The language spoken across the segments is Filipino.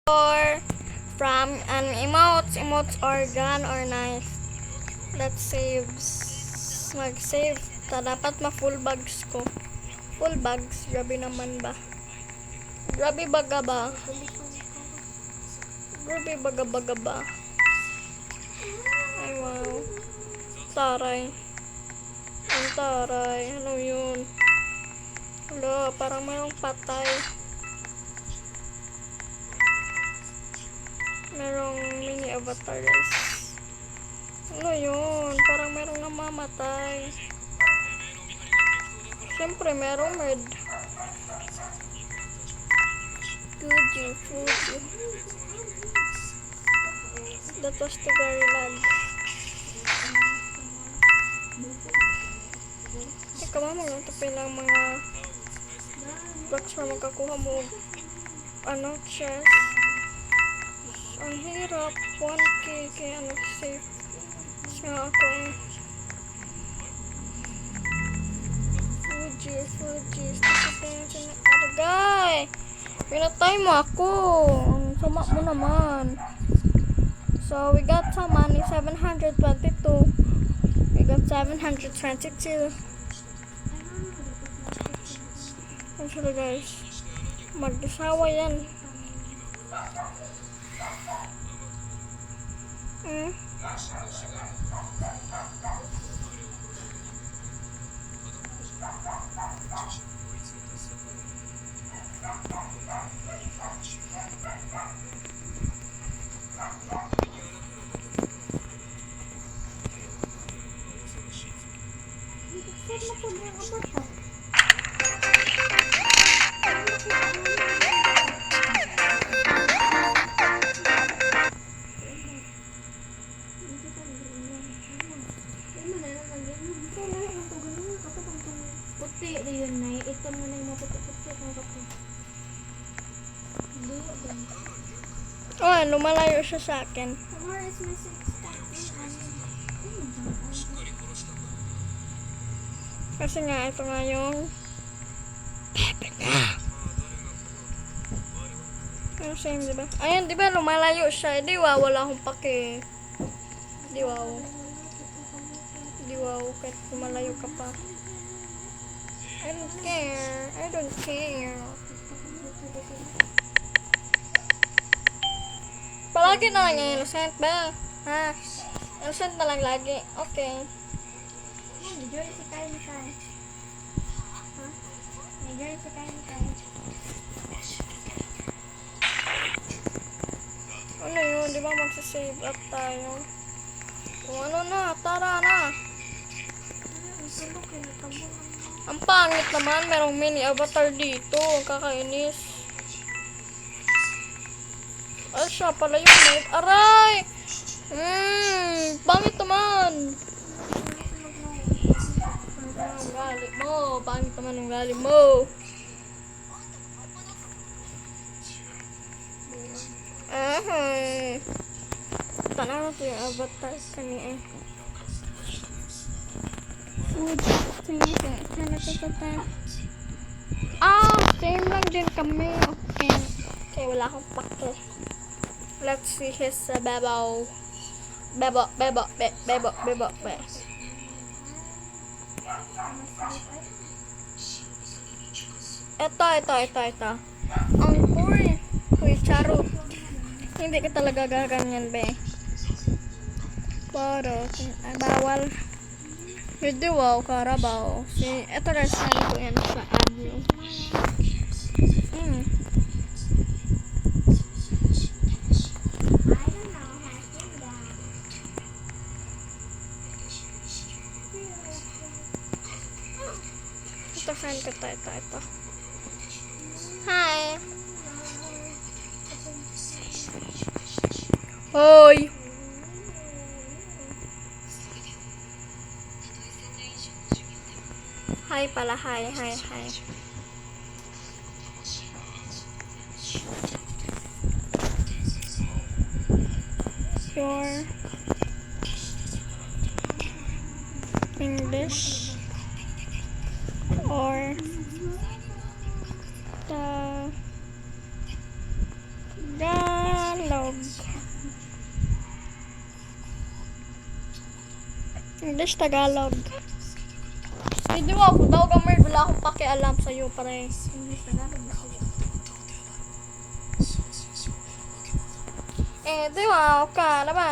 Or from an emotes are gone or nice. Let's save. Mag-save. Dapat ma-full bags ko. Full bags. Grabe naman ba? Grabe baga ba? Grabe baga ba? Ay wow. Taray. Ang taray. Ano yun? Hala, parang mayroong patay. Merong mini avatar guys. Ano yun? Parang merong namamatay. Siyempre, merong med. Fuji. That was the very lag. Ikaw mo lang tapin lang mga blocks na magkakuha mo. Ano, chest. Ang hirap. 1k kaya ano, safe. Nga ako. Fuji. Aragay! Pinatay mo ako. Sama mo naman. So, we got some money. 722. We got 722. Actually guys, mag-isawa yan. Puti yun na. Ito mo na yung maputi-puti. Oh, lumalayo siya sa akin. Where is my 6 Kasi nga, ito nga yung ano same, diba? Ayan, diba lumalayo siya. Di wow, wala akong pake. Di wow. Kahit lumalayo ka pa. I don't care. Palagi na lang yung innocent ba? Ha? Innocent na lang lagi. Okay. Medyo si Kai. Ha? Medyo si Kai. Ano yun? Di ba magsasave up tayo? O ano na? Tara na. Ang pangit naman. Merong mini avatar dito. Kakainis. Ay, siya pala yung mate. Aray! Pangit naman. Ang galit mo. Pangit naman ang galit mo. Tanaw natin yung avatar kani eh. Food. Same lang din kami. Okay, wala akong pake. Let's see his bebo. Bebo. Ito. Ang cool. Uy, charot. Hindi ka talaga gaganyan, be. Pero, bawal. Hindi, wow, karabaw. Ito guys, saan ko yan sa admin. Ito, saan ko ito. Hi! Hoy! Hi pala, hi. Your English or the English, Tagalog. Hindi mo ako daw gamay. Wala akong pakialam sa'yo, pare. English na lang. Di ba? Ka na ba?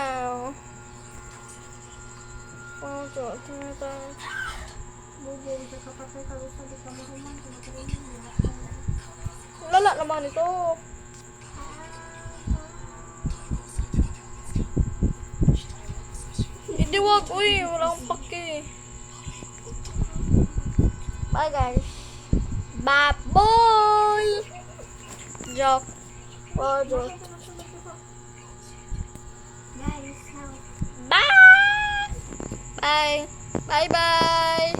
Bubo, sa kapatay ka gusto di ka mahuman. Lala naman ito. Hindi wag, uy. Wala akong paki. Bye, guys. Baboy! Joke. Oh, joke. Guys, how? Bye! Bye! Bye-bye!